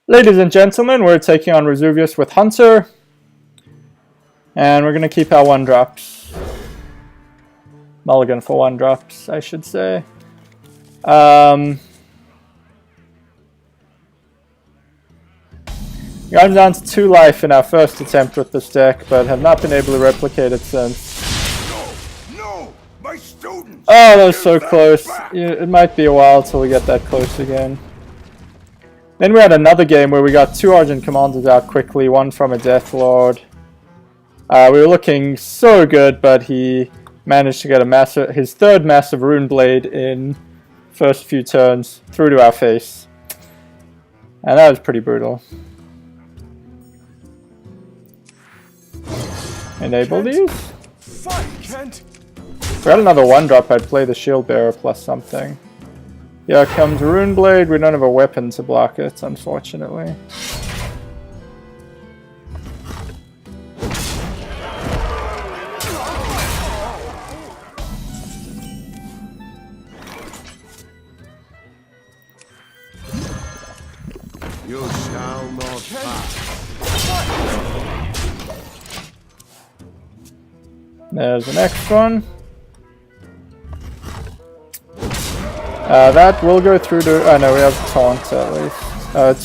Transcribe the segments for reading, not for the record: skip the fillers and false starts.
Ladies and gentlemen, we're taking on Razuvious with Hunter. And we're going to keep our 1-drops. Mulligan for 1-drops, I should say. We got down to 2 life in our first attempt with this deck, but have not been able to replicate it since. No, my students. Oh, that was so close. It might be a while till we get that close again. Then we had another game where we got 2 Argent Commanders out quickly, one from a Death Lord. We were looking so good, but he managed to get his 3rd massive Rune Blade in first few turns through to our face. And that was pretty brutal. Enable these. If we had another 1-drop, I'd play the Shield Bearer plus something. Here comes Rune Blade. We don't have a weapon to block it, unfortunately. You shall not pass. There's the next one. That will go through to... Oh no, we have taunt at least.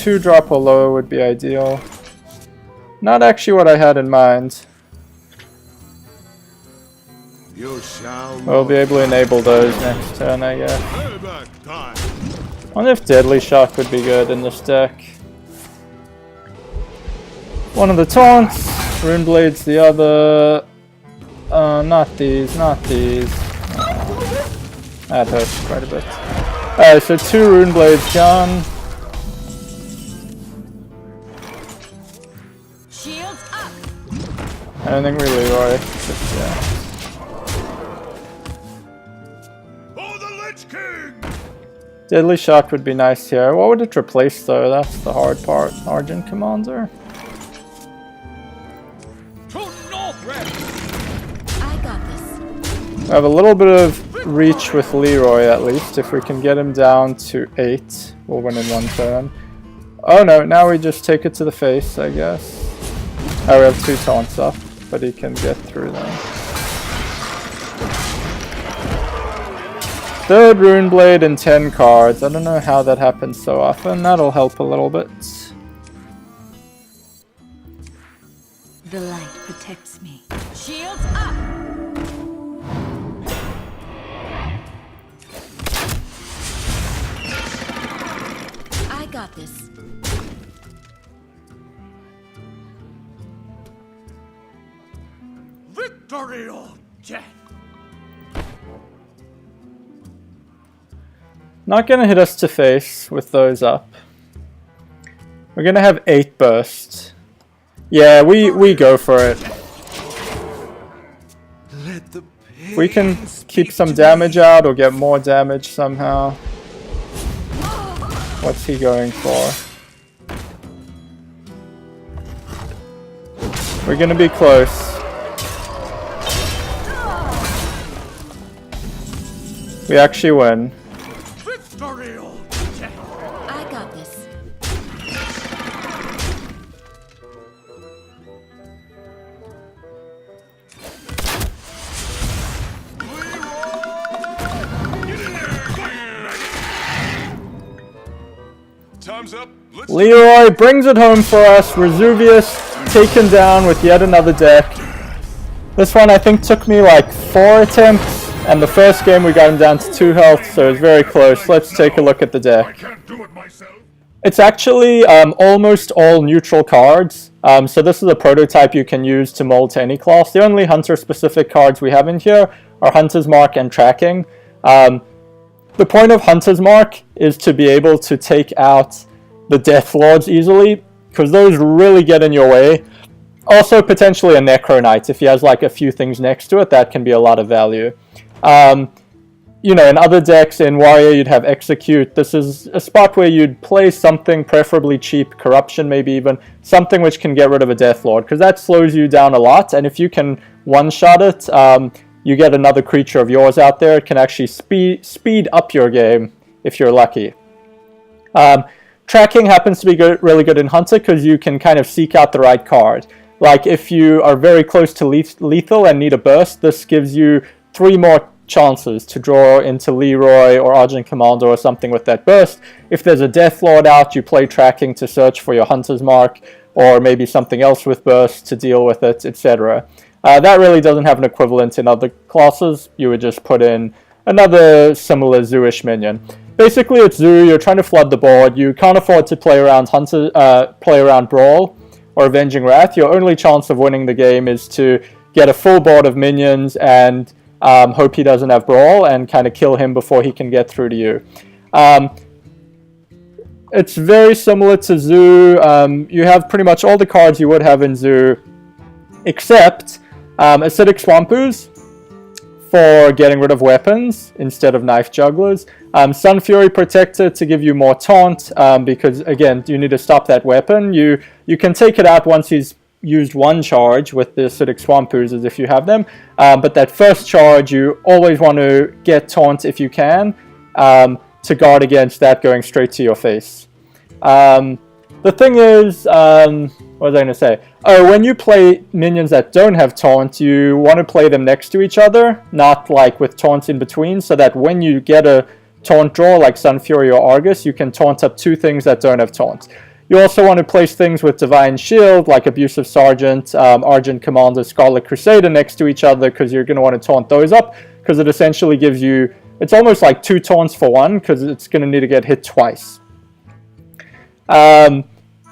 2-drop or lower would be ideal. Not actually what I had in mind. You shall We'll be able to enable those next turn, I guess. I wonder if Deadly Shock would be good in this deck. One of the taunts, Rune Blade's the other. Not these, not these. That hurts quite a bit. Alright, so 2 Rune Blades gone. Shields up. I don't think we Leroy. Just, yeah. Oh, the Lich King! Deadly Shock would be nice here. What would it replace though? That's the hard part. Argent Commander. I got this. We have a little bit of reach with Leroy at least. If we can get him down to 8, we'll win in 1 turn. Oh no, now we just take it to the face, I guess. Oh, we have 2 taunts up, but he can get through them. 3rd Rune Blade and 10 cards. I don't know how that happens so often. That'll help a little bit. The light protects me. Shields up. I got this. Victory or death! Not gonna hit us to face with those up. We're gonna have 8 burst. Yeah, we go for it. Let the We can keep some damage out or get more damage somehow. What's he going for? We're gonna be close. We actually win. victory or death! I got this. Time's up. Let's Leroy brings it home for us. Razuvious taken down with yet another deck. This one I think took me like 4 attempts, and the first game we got him down to 2 health, so it was very close. Let's take a look at the deck. can't do it myself. It's actually almost all neutral cards, so this is a prototype you can use to mold to any class. The only Hunter-specific cards we have in here are Hunter's Mark and Tracking. The point of Hunter's Mark is to be able to take out the Death Lords easily, because those really get in your way. Also, potentially a Necro Knight. If he has like a few things next to it, that can be a lot of value. You know, in other decks, in Warrior, you'd have Execute. This is a spot where you'd play something preferably cheap, Corruption maybe even, something which can get rid of a Death Lord, because that slows you down a lot, and if you can one-shot it, you get another creature of yours out there. It can actually speed up your game if you're lucky. Tracking happens to be really good in Hunter because you can kind of seek out the right card. Like if you are very close to lethal and need a burst, this gives you 3 more chances to draw into Leroy or Argent Commander or something with that burst. If there's a Death Lord out, you play Tracking to search for your Hunter's Mark, or maybe something else with burst to deal with it, etc. That really doesn't have an equivalent in other classes. You would just put in another similar Zoo-ish minion. Basically, it's Zoo. You're trying to flood the board. You can't afford to play around Brawl or Avenging Wrath. Your only chance of winning the game is to get a full board of minions and hope he doesn't have Brawl and kind of kill him before he can get through to you. It's very similar to Zoo. You have pretty much all the cards you would have in Zoo, except Acidic Swamp Ooze for getting rid of weapons instead of Knife Jugglers. Sun Fury Protector to give you more taunt, because again, you need to stop that weapon. You can take it out once he's used 1 charge with the Acidic Swamp Oozes if you have them, but that first charge you always want to get taunt if you can, to guard against that going straight to your face. The thing is, what was I going to say? Oh, when you play minions that don't have taunt, you want to play them next to each other, not like with taunt in between, so that when you get a taunt draw like Sun Fury or Argus, you can taunt up 2 things that don't have taunt. You also want to place things with Divine Shield, like Abusive Sergeant, Argent Commander, Scarlet Crusader next to each other, because you're going to want to taunt those up, because it essentially gives you, it's almost like 2 taunts for 1, because it's going to need to get hit twice.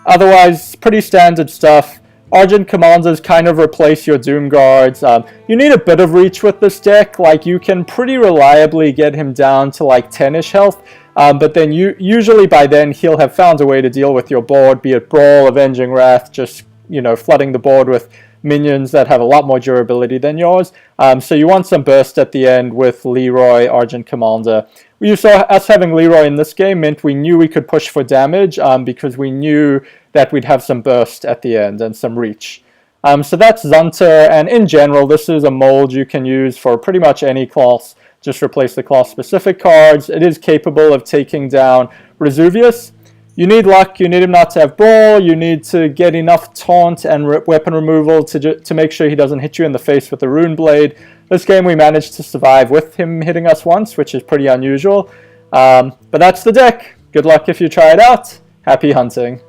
Otherwise, pretty standard stuff. Argent Commanders kind of replace your Doom Guards. You need a bit of reach with this deck. Like, you can pretty reliably get him down to like 10-ish health, but then usually by then he'll have found a way to deal with your board, be it Brawl, Avenging Wrath, just, you know, flooding the board with minions that have a lot more durability than yours. So you want some burst at the end with Leroy, Argent Commander. You saw us having Leroy in this game meant we knew we could push for damage, because we knew that we'd have some burst at the end and some reach. So that's Zunter, and in general, this is a mold you can use for pretty much any class. Just replace the class-specific cards. It is capable of taking down Razuvious. You need luck, you need him not to have Brawl, you need to get enough taunt and weapon removal to make sure he doesn't hit you in the face with the Rune Blade. This game we managed to survive with him hitting us once, which is pretty unusual. But that's the deck. Good luck if you try it out. Happy hunting.